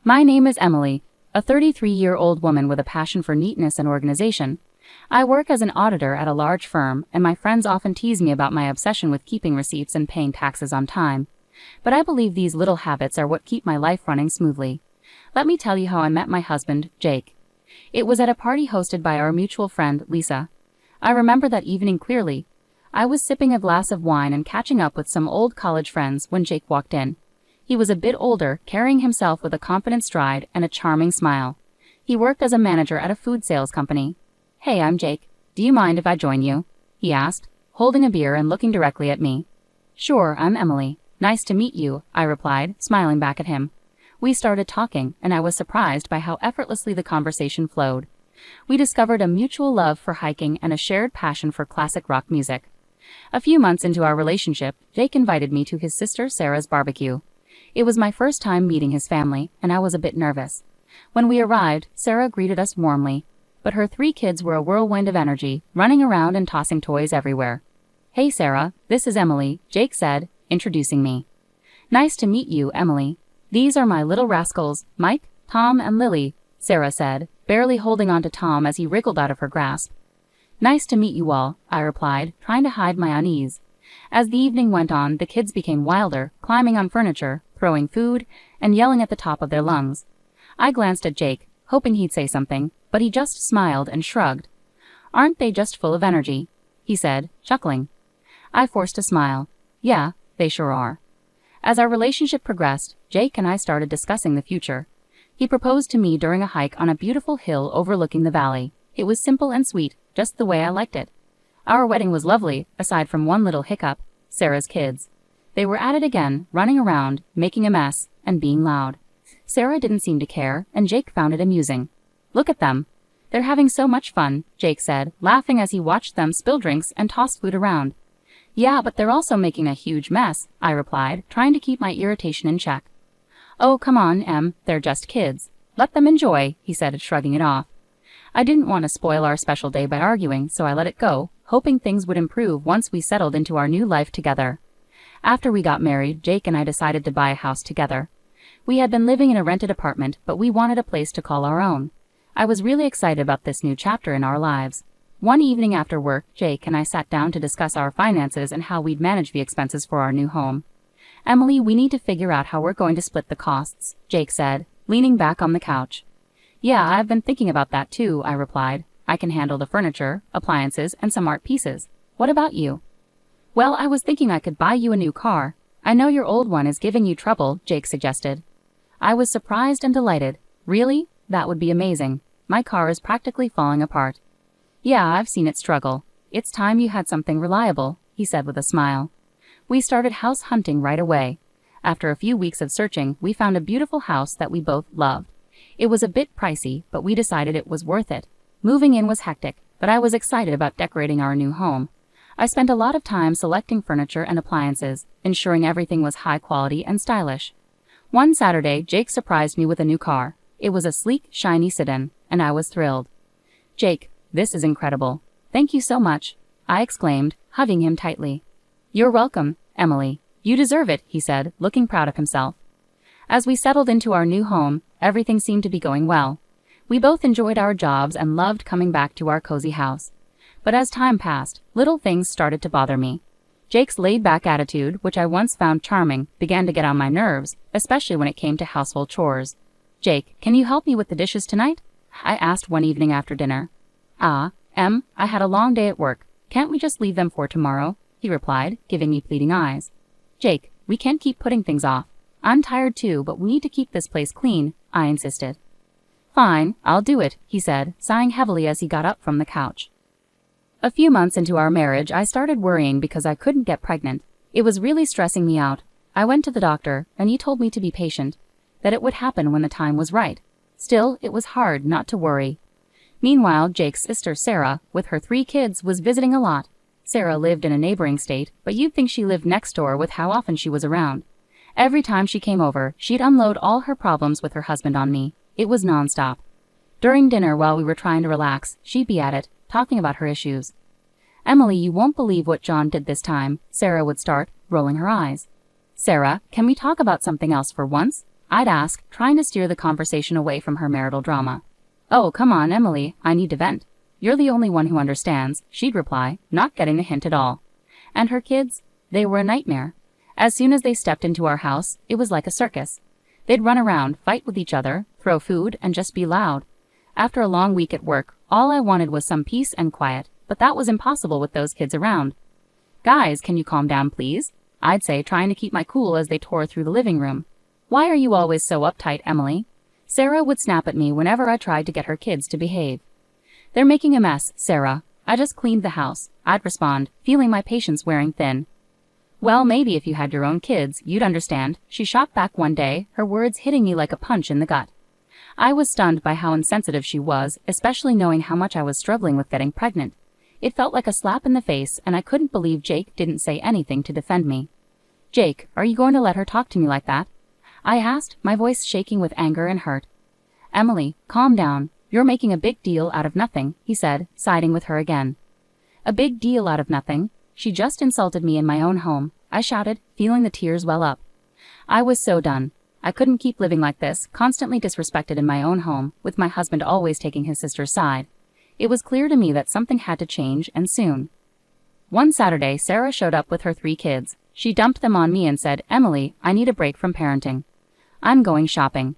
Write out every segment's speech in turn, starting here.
My name is Emily, a 33-year-old woman with a passion for neatness and organization. I work as an auditor at a large firm, and my friends often tease me about my obsession with keeping receipts and paying taxes on time. But I believe these little habits are what keep my life running smoothly. Let me tell you how I met my husband, Jake. It was at a party hosted by our mutual friend, Lisa. I remember that evening clearly. I was sipping a glass of wine and catching up with some old college friends when Jake walked in. He was a bit older, carrying himself with a confident stride and a charming smile. He worked as a manager at a food sales company. "Hey, I'm Jake. Do you mind if I join you?" he asked, holding a beer and looking directly at me. "Sure, I'm Emily. Nice to meet you," I replied, smiling back at him. We started talking, and I was surprised by how effortlessly the conversation flowed. We discovered a mutual love for hiking and a shared passion for classic rock music. A few months into our relationship, Jake invited me to his sister Sarah's barbecue. It was my first time meeting his family, and I was a bit nervous. When we arrived, Sarah greeted us warmly, but her 3 kids were a whirlwind of energy, running around and tossing toys everywhere. "Hey Sarah, this is Emily," Jake said, introducing me. "Nice to meet you, Emily. These are my little rascals, Mike, Tom, and Lily," Sarah said, barely holding on to Tom as he wriggled out of her grasp. "Nice to meet you all," I replied, trying to hide my unease. As the evening went on, the kids became wilder, climbing on furniture, throwing food, and yelling at the top of their lungs. I glanced at Jake, hoping he'd say something, but he just smiled and shrugged. "Aren't they just full of energy?" he said, chuckling. I forced a smile. "Yeah, they sure are." As our relationship progressed, Jake and I started discussing the future. He proposed to me during a hike on a beautiful hill overlooking the valley. It was simple and sweet, just the way I liked it. Our wedding was lovely, aside from one little hiccup: Sarah's kids. They were at it again, running around, making a mess, and being loud. Sarah didn't seem to care, and Jake found it amusing. "Look at them. They're having so much fun," Jake said, laughing as he watched them spill drinks and toss food around. "Yeah, but they're also making a huge mess," I replied, trying to keep my irritation in check. "Oh, come on, Em, they're just kids. Let them enjoy," he said, shrugging it off. I didn't want to spoil our special day by arguing, so I let it go, hoping things would improve once we settled into our new life together. After we got married, Jake and I decided to buy a house together. We had been living in a rented apartment, but we wanted a place to call our own. I was really excited about this new chapter in our lives. One evening after work, Jake and I sat down to discuss our finances and how we'd manage the expenses for our new home. "Emily, we need to figure out how we're going to split the costs," Jake said, leaning back on the couch. "Yeah, I've been thinking about that too," I replied. "I can handle the furniture, appliances, and some art pieces. What about you?" "Well, I was thinking I could buy you a new car. I know your old one is giving you trouble," Jake suggested. I was surprised and delighted. "Really? That would be amazing. My car is practically falling apart." "Yeah, I've seen it struggle. It's time you had something reliable," he said with a smile. We started house hunting right away. After a few weeks of searching, we found a beautiful house that we both loved. It was a bit pricey, but we decided it was worth it. Moving in was hectic, but I was excited about decorating our new home. I spent a lot of time selecting furniture and appliances, ensuring everything was high quality and stylish. One Saturday, Jake surprised me with a new car. It was a sleek, shiny sedan, and I was thrilled. "Jake, this is incredible. Thank you so much," I exclaimed, hugging him tightly. "You're welcome, Emily. You deserve it," he said, looking proud of himself. As we settled into our new home, everything seemed to be going well. We both enjoyed our jobs and loved coming back to our cozy house. But as time passed, little things started to bother me. Jake's laid-back attitude, which I once found charming, began to get on my nerves, especially when it came to household chores. "Jake, can you help me with the dishes tonight?" I asked one evening after dinner. "Ah, Em, I had a long day at work. Can't we just leave them for tomorrow?" he replied, giving me pleading eyes. "Jake, we can't keep putting things off. I'm tired too, but we need to keep this place clean," I insisted. "Fine, I'll do it," he said, sighing heavily as he got up from the couch. A few months into our marriage, I started worrying because I couldn't get pregnant. It was really stressing me out. I went to the doctor, and he told me to be patient, that it would happen when the time was right. Still, it was hard not to worry. Meanwhile, Jake's sister Sarah, with her 3 kids, was visiting a lot. Sarah lived in a neighboring state, but you'd think she lived next door with how often she was around. Every time she came over, she'd unload all her problems with her husband on me. It was nonstop. During dinner, while we were trying to relax, she'd be at it, talking about her issues. "Emily, you won't believe what John did this time," Sarah would start, rolling her eyes. "Sarah, can we talk about something else for once?" I'd ask, trying to steer the conversation away from her marital drama. "Oh, come on, Emily, I need to vent." "You're the only one who understands," she'd reply, not getting the hint at all. And her kids? They were a nightmare. As soon as they stepped into our house, it was like a circus. They'd run around, fight with each other, throw food, and just be loud. After a long week at work, all I wanted was some peace and quiet, but that was impossible with those kids around. "Guys, can you calm down, please?" I'd say, trying to keep my cool as they tore through the living room. "Why are you always so uptight, Emily?" Sarah would snap at me whenever I tried to get her kids to behave. "They're making a mess, Sarah. I just cleaned the house," I'd respond, feeling my patience wearing thin. "Well, maybe if you had your own kids, you'd understand," she shot back one day, her words hitting me like a punch in the gut. I was stunned by how insensitive she was, especially knowing how much I was struggling with getting pregnant. It felt like a slap in the face, and I couldn't believe Jake didn't say anything to defend me. "Jake, are you going to let her talk to me like that?" I asked, my voice shaking with anger and hurt. "Emily, calm down. You're making a big deal out of nothing," he said, siding with her again. "A big deal out of nothing? She just insulted me in my own home," I shouted, feeling the tears well up. I was so done. I couldn't keep living like this, constantly disrespected in my own home, with my husband always taking his sister's side. It was clear to me that something had to change, and soon. One Saturday, Sarah showed up with her 3 kids. She dumped them on me and said, "Emily, I need a break from parenting. I'm going shopping."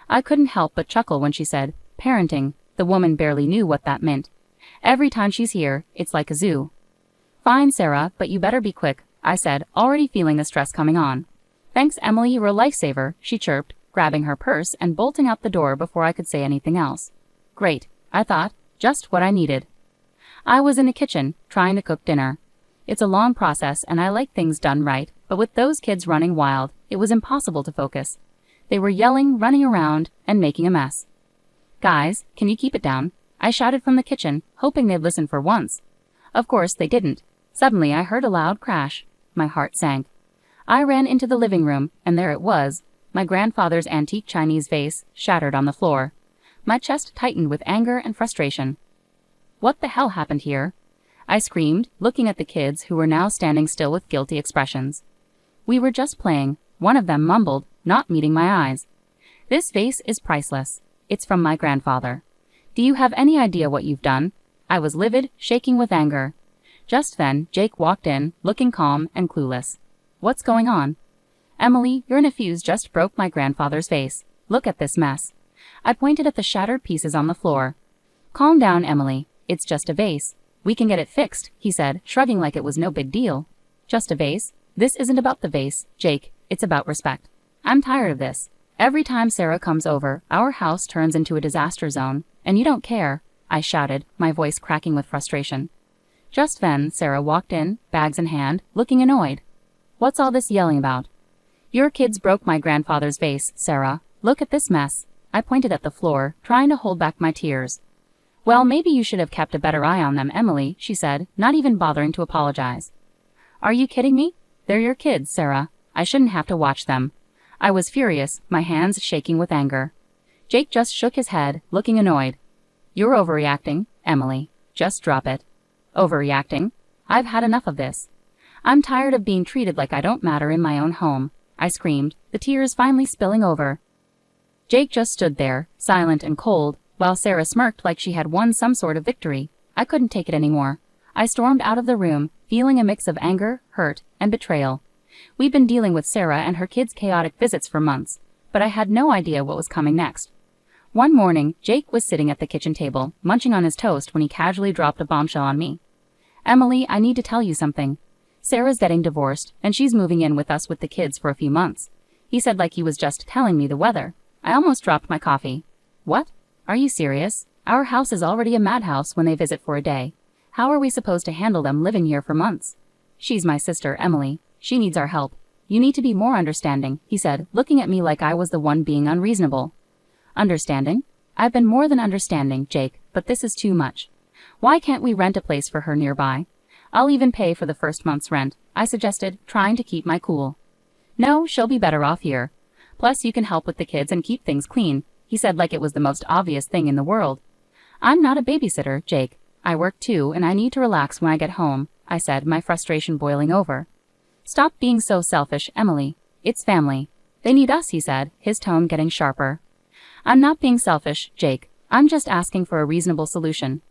I couldn't help but chuckle when she said, "Parenting." The woman barely knew what that meant. "Every time she's here, it's like a zoo." "Fine, Sarah, but you better be quick," I said, already feeling the stress coming on. "Thanks, Emily, you're a lifesaver," she chirped, grabbing her purse and bolting out the door before I could say anything else. Great, I thought, just what I needed. I was in the kitchen, trying to cook dinner. It's a long process and I like things done right, but with those kids running wild, it was impossible to focus. They were yelling, running around, and making a mess. "Guys, can you keep it down?" I shouted from the kitchen, hoping they'd listen for once. Of course, they didn't. Suddenly, I heard a loud crash. My heart sank. I ran into the living room, and there it was, my grandfather's antique Chinese vase, shattered on the floor. My chest tightened with anger and frustration. What the hell happened here? I screamed, looking at the kids who were now standing still with guilty expressions. "We were just playing," one of them mumbled, not meeting my eyes. "This vase is priceless. It's from my grandfather. Do you have any idea what you've done?" I was livid, shaking with anger. Just then, Jake walked in, looking calm and clueless. "What's going on?" "Emily, your nephews just broke my grandfather's vase. Look at this mess." I pointed at the shattered pieces on the floor. "Calm down, Emily. It's just a vase. We can get it fixed," he said, shrugging like it was no big deal. "Just a vase? This isn't about the vase, Jake. It's about respect. I'm tired of this. Every time Sarah comes over, our house turns into a disaster zone, and you don't care," I shouted, my voice cracking with frustration. Just then, Sarah walked in, bags in hand, looking annoyed. "What's all this yelling about?" "Your kids broke my grandfather's vase, Sarah. Look at this mess." I pointed at the floor, trying to hold back my tears. "Well, maybe you should have kept a better eye on them, Emily," she said, not even bothering to apologize. "Are you kidding me? They're your kids, Sarah. I shouldn't have to watch them." I was furious, my hands shaking with anger. Jake just shook his head, looking annoyed. "You're overreacting, Emily. Just drop it." "Overreacting? I've had enough of this. I'm tired of being treated like I don't matter in my own home," I screamed, the tears finally spilling over. Jake just stood there, silent and cold, while Sarah smirked like she had won some sort of victory. I couldn't take it anymore. I stormed out of the room, feeling a mix of anger, hurt, and betrayal. We'd been dealing with Sarah and her kids' chaotic visits for months, but I had no idea what was coming next. One morning, Jake was sitting at the kitchen table, munching on his toast when he casually dropped a bombshell on me. "Emily, I need to tell you something. Sarah's getting divorced, and she's moving in with us with the kids for a few months," he said like he was just telling me the weather. I almost dropped my coffee. "What? Are you serious? Our house is already a madhouse when they visit for a day. How are we supposed to handle them living here for months?" "She's my sister, Emily. She needs our help. You need to be more understanding," he said, looking at me like I was the one being unreasonable. "Understanding? I've been more than understanding, Jake, but this is too much. Why can't we rent a place for her nearby? I'll even pay for the first month's rent," I suggested, trying to keep my cool. "No, she'll be better off here. Plus, you can help with the kids and keep things clean," he said like it was the most obvious thing in the world. "I'm not a babysitter, Jake. I work too, and I need to relax when I get home," I said, my frustration boiling over. "Stop being so selfish, Emily. It's family. They need us, he said, his tone getting sharper. I'm not being selfish, Jake. I'm just asking for a reasonable solution.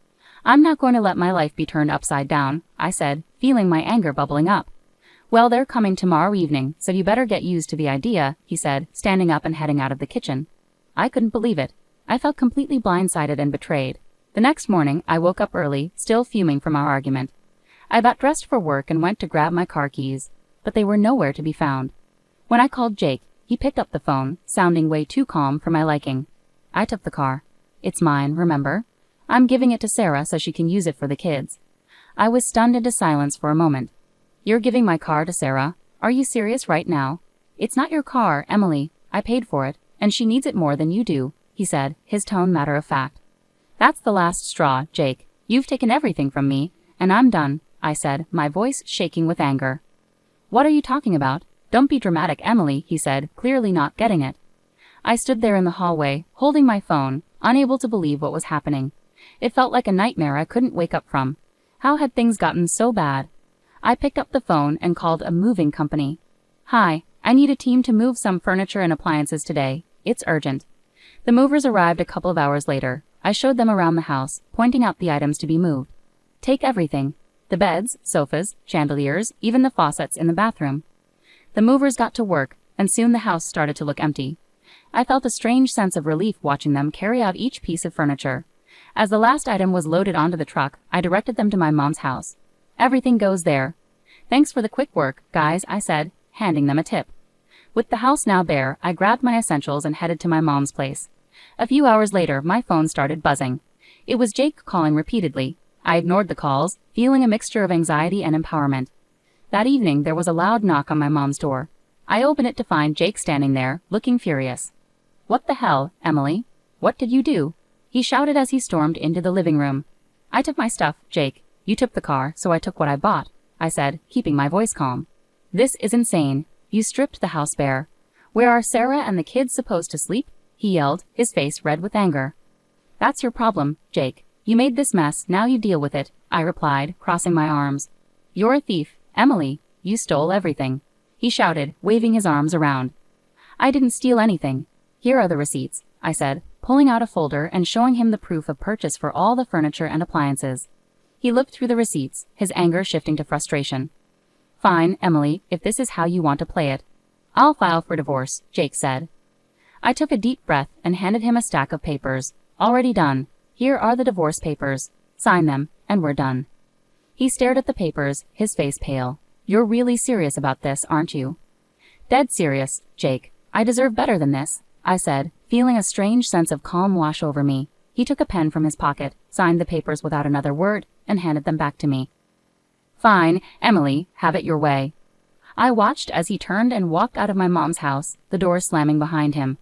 I'm not going to let my life be turned upside down, I said, feeling my anger bubbling up. Well, they're coming tomorrow evening, so you better get used to the idea, he said, standing up and heading out of the kitchen. I couldn't believe it. I felt completely blindsided and betrayed. The next morning, I woke up early, still fuming from our argument. I got dressed for work and went to grab my car keys, but they were nowhere to be found. When I called Jake, he picked up the phone, sounding way too calm for my liking. I took the car. It's mine, remember? I'm giving it to Sarah so she can use it for the kids. I was stunned into silence for a moment. You're giving my car to Sarah? Are you serious right now? It's not your car, Emily. I paid for it, and she needs it more than you do, he said, his tone matter of fact. That's the last straw, Jake. You've taken everything from me, and I'm done, I said, my voice shaking with anger. What are you talking about? Don't be dramatic, Emily, he said, clearly not getting it. I stood there in the hallway, holding my phone, unable to believe what was happening. It felt like a nightmare I couldn't wake up from. How had things gotten so bad? I picked up the phone and called a moving company. Hi, I need a team to move some furniture and appliances today. It's urgent. The movers arrived a couple of hours later. I showed them around the house, pointing out the items to be moved. Take everything. The beds, sofas, chandeliers, even the faucets in the bathroom. The movers got to work, and soon the house started to look empty. I felt a strange sense of relief watching them carry out each piece of furniture. As the last item was loaded onto the truck, I directed them to my mom's house. Everything goes there. Thanks for the quick work, guys, I said, handing them a tip. With the house now bare, I grabbed my essentials and headed to my mom's place. A few hours later, my phone started buzzing. It was Jake calling repeatedly. I ignored the calls, feeling a mixture of anxiety and empowerment. That evening, there was a loud knock on my mom's door. I opened it to find Jake standing there, looking furious. What the hell, Emily? What did you do? He shouted as he stormed into the living room. I took my stuff, Jake. You took the car, so I took what I bought, I said, keeping my voice calm. This is insane. You stripped the house bare. Where are Sarah and the kids supposed to sleep? He yelled, his face red with anger. That's your problem, Jake. You made this mess, now you deal with it, I replied, crossing my arms. You're a thief, Emily. You stole everything. He shouted, waving his arms around. I didn't steal anything. Here are the receipts, I said, pulling out a folder and showing him the proof of purchase for all the furniture and appliances. He looked through the receipts, his anger shifting to frustration. Fine, Emily, if this is how you want to play it. I'll file for divorce, Jake said. I took a deep breath and handed him a stack of papers. Already done. Here are the divorce papers. Sign them, and we're done. He stared at the papers, his face pale. You're really serious about this, aren't you? Dead serious, Jake. I deserve better than this, I said, feeling a strange sense of calm wash over me. He took a pen from his pocket, signed the papers without another word, and handed them back to me. Fine, Emily, have it your way. I watched as he turned and walked out of my mom's house, the door slamming behind him.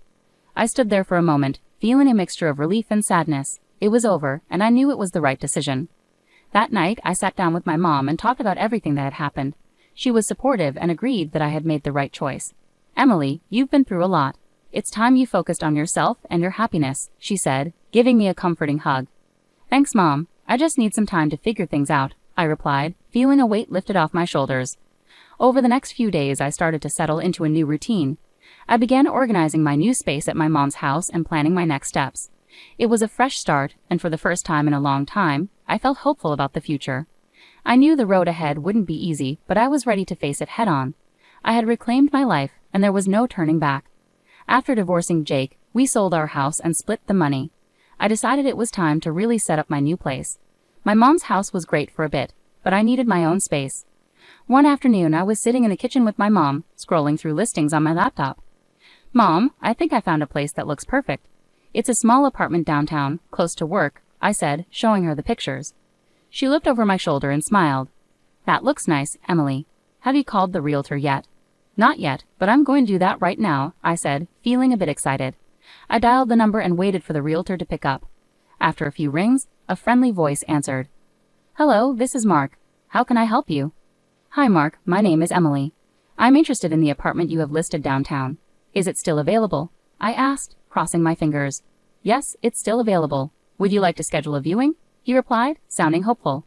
I stood there for a moment, feeling a mixture of relief and sadness. It was over, and I knew it was the right decision. That night, I sat down with my mom and talked about everything that had happened. She was supportive and agreed that I had made the right choice. Emily, you've been through a lot. It's time you focused on yourself and your happiness, she said, giving me a comforting hug. Thanks, Mom. I just need some time to figure things out, I replied, feeling a weight lifted off my shoulders. Over the next few days, I started to settle into a new routine. I began organizing my new space at my mom's house and planning my next steps. It was a fresh start, and for the first time in a long time, I felt hopeful about the future. I knew the road ahead wouldn't be easy, but I was ready to face it head-on. I had reclaimed my life, and there was no turning back. After divorcing Jake, we sold our house and split the money. I decided it was time to really set up my new place. My mom's house was great for a bit, but I needed my own space. One afternoon, I was sitting in the kitchen with my mom, scrolling through listings on my laptop. Mom, I think I found a place that looks perfect. It's a small apartment downtown, close to work, I said, showing her the pictures. She looked over my shoulder and smiled. That looks nice, Emily. Have you called the realtor yet? Not yet, but I'm going to do that right now, I said, feeling a bit excited. I dialed the number and waited for the realtor to pick up. After a few rings, a friendly voice answered. Hello, this is Mark. How can I help you? Hi, Mark. My name is Emily. I'm interested in the apartment you have listed downtown. Is it still available? I asked, crossing my fingers. Yes, it's still available. Would you like to schedule a viewing? He replied, sounding hopeful.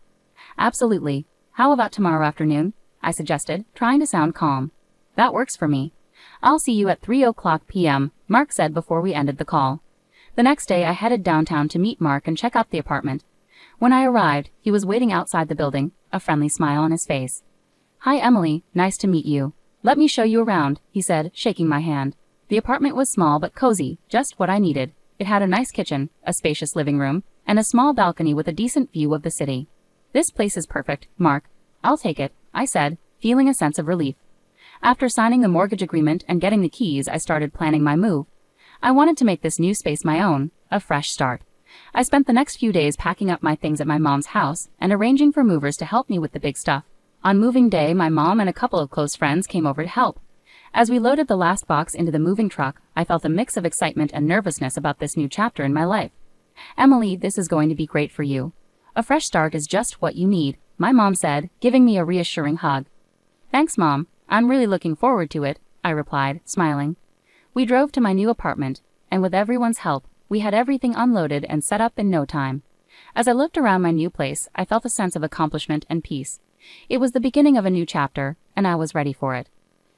Absolutely. How about tomorrow afternoon? I suggested, trying to sound calm. That works for me. I'll see you at 3:00 p.m., Mark said before we ended the call. The next day I headed downtown to meet Mark and check out the apartment. When I arrived, he was waiting outside the building, a friendly smile on his face. "Hi Emily, nice to meet you. Let me show you around," he said, shaking my hand. The apartment was small but cozy, just what I needed. It had a nice kitchen, a spacious living room, and a small balcony with a decent view of the city. "This place is perfect, Mark. I'll take it," I said, feeling a sense of relief. After signing the mortgage agreement and getting the keys, I started planning my move. I wanted to make this new space my own, a fresh start. I spent the next few days packing up my things at my mom's house and arranging for movers to help me with the big stuff. On moving day, my mom and a couple of close friends came over to help. As we loaded the last box into the moving truck, I felt a mix of excitement and nervousness about this new chapter in my life. "Emily, this is going to be great for you. A fresh start is just what you need," my mom said, giving me a reassuring hug. "Thanks, Mom. I'm really looking forward to it," I replied, smiling. We drove to my new apartment, and with everyone's help, we had everything unloaded and set up in no time. As I looked around my new place, I felt a sense of accomplishment and peace. It was the beginning of a new chapter, and I was ready for it.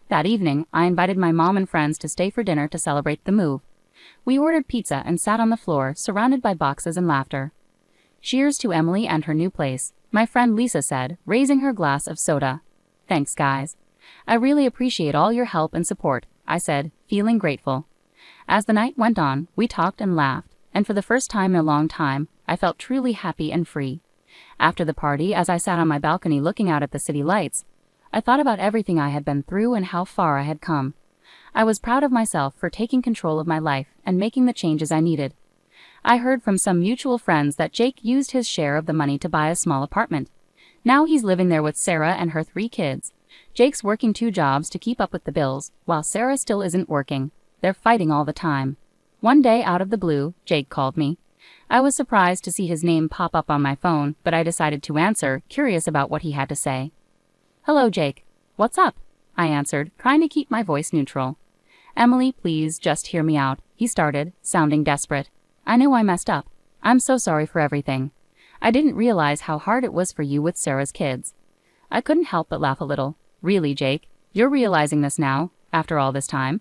That evening, I invited my mom and friends to stay for dinner to celebrate the move. We ordered pizza and sat on the floor, surrounded by boxes and laughter. "Cheers to Emily and her new place," my friend Lisa said, raising her glass of soda. "Thanks, guys. I really appreciate all your help and support," I said, feeling grateful. As the night went on, we talked and laughed, and for the first time in a long time, I felt truly happy and free. After the party, as I sat on my balcony looking out at the city lights, I thought about everything I had been through and how far I had come. I was proud of myself for taking control of my life and making the changes I needed. I heard from some mutual friends that Jake used his share of the money to buy a small apartment. Now he's living there with Sarah and her 3 kids. Jake's working 2 jobs to keep up with the bills, while Sarah still isn't working. They're fighting all the time. One day, out of the blue, Jake called me. I was surprised to see his name pop up on my phone, but I decided to answer, curious about what he had to say. "Hello, Jake. What's up?" I answered, trying to keep my voice neutral. "Emily, please just hear me out," he started, sounding desperate. "I know I messed up. I'm so sorry for everything. I didn't realize how hard it was for you with Sarah's kids." I couldn't help but laugh a little. "Really, Jake? You're realizing this now, after all this time?"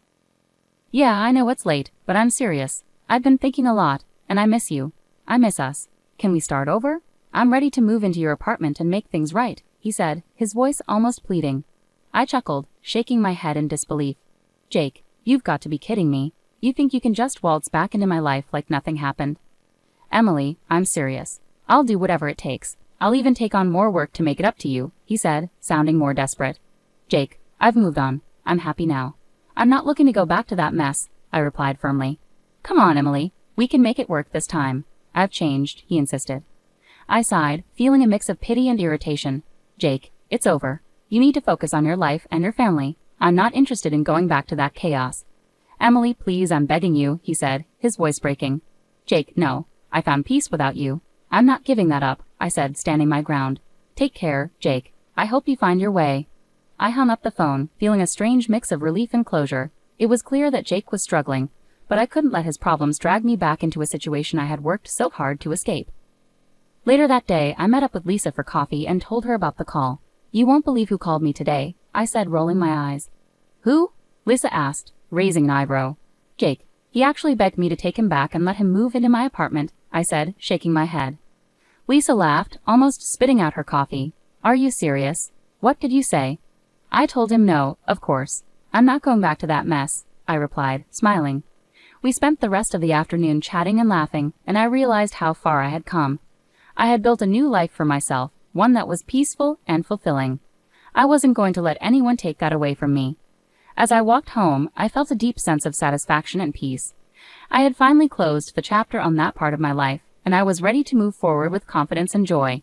"Yeah, I know it's late, but I'm serious. I've been thinking a lot, and I miss you. I miss us. Can we start over? I'm ready to move into your apartment and make things right," he said, his voice almost pleading. I chuckled, shaking my head in disbelief. "Jake, you've got to be kidding me. You think you can just waltz back into my life like nothing happened?" "Emily, I'm serious. I'll do whatever it takes. I'll even take on more work to make it up to you," he said, sounding more desperate. "Jake, I've moved on. I'm happy now. I'm not looking to go back to that mess," I replied firmly. "Come on, Emily. We can make it work this time. I've changed," he insisted. I sighed, feeling a mix of pity and irritation. "Jake, it's over. You need to focus on your life and your family. I'm not interested in going back to that chaos." "Emily, please, I'm begging you," he said, his voice breaking. "Jake, no. I found peace without you. I'm not giving that up," I said, standing my ground. "Take care, Jake. I hope you find your way." I hung up the phone, feeling a strange mix of relief and closure. It was clear that Jake was struggling, but I couldn't let his problems drag me back into a situation I had worked so hard to escape. Later that day, I met up with Lisa for coffee and told her about the call. "You won't believe who called me today," I said, rolling my eyes. "Who?" Lisa asked, raising an eyebrow. "Jake. He actually begged me to take him back and let him move into my apartment," I said, shaking my head. Lisa laughed, almost spitting out her coffee. "Are you serious? What did you say?" I told him no, of course. "I'm not going back to that mess," I replied, smiling. We spent the rest of the afternoon chatting and laughing, and I realized how far I had come. I had built a new life for myself, one that was peaceful and fulfilling. I wasn't going to let anyone take that away from me. As I walked home, I felt a deep sense of satisfaction and peace. I had finally closed the chapter on that part of my life, and I was ready to move forward with confidence and joy.